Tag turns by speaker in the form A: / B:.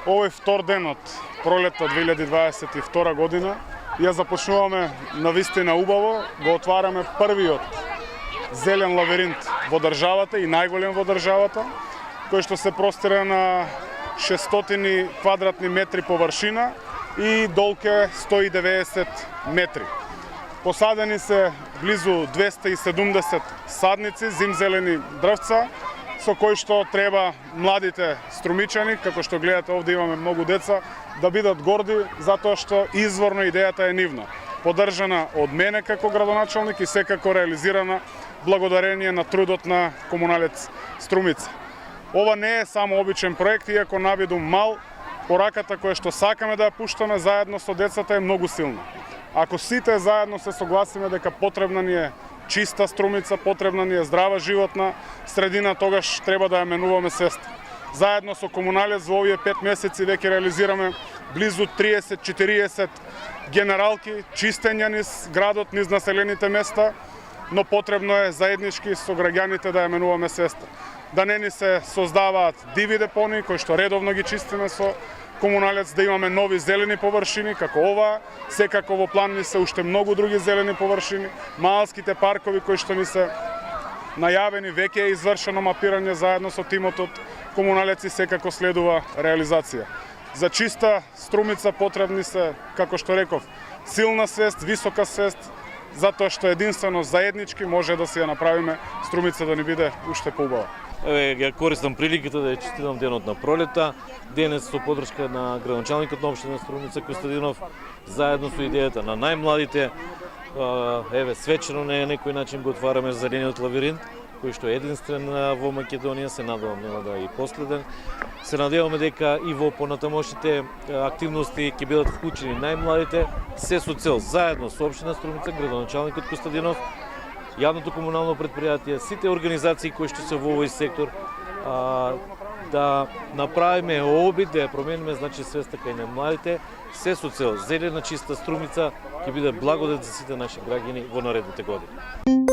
A: Овој втор ден од пролетта 2022 година ја започнуваме навистина убаво, го отвараме првиот зелен лавиринт во државата и најголем во државата, кој што се простира на 600 квадратни метри површина и долг е 190 метри. Посадени се близу 270 садници, зимзелени дрвца, со кои што треба младите струмичани, како што гледате овде имаме многу деца, да бидат горди затоа што изворно идејата е нивна, поддржана од мене како градоначалник и секако реализирана благодарение на трудот на комуналец Струмица. Ова не е само обичен проект, иако навиду мал, пораката која што сакаме да ја пуштаме заедно со децата е многу силна. Ако сите заедно се согласиме дека потребна ни е чиста Струмица, потребна ни е здрава животна средина, тогаш треба да ја менуваме свеста. Заедно со комуналец во овие 5 месеци веќе реализираме близу 30-40 генералки, чистења низ градот, низ населените места, но потребно е заеднички со граѓаните да ја менуваме свеста. Да не ни се создаваат диви депони, кои што редовно ги чистиме со комуналец, да имаме нови зелени површини, како ова, секако во план ни се уште многу други зелени површини, малските паркови кои што ни се најавени, веќе е извршено мапирање заедно со тимот од комуналец и секако следува реализација. За чиста Струмица потребни се, како што реков, силна свест, висока свест, затоа што единствено заеднички може да си ја направиме Струмица да ни биде уште поубава.
B: Ја користам приликата да ја честитам денот на пролета, денес со поддршка на градоначалникот на општина Струмица Костадинов, заедно со идејата на најмладите. Еве, свечено на некој начин го отвараме зелениот лавиринт, кој што е единствен во Македонија, се надевам нема да е и последен. Се надеваме дека и во понатамошните активности ќе бидат вклучени најмладите, се со цел заедно со општина Струмица, градоначалникот Костадинов, јавното комунално предпријатие, сите организации кои што се во овој сектор, да направиме обид, да ја промениме свеста кај најмладите, се со цел зелена чиста Струмица ќе биде благодет за сите наши граѓани во наредните години.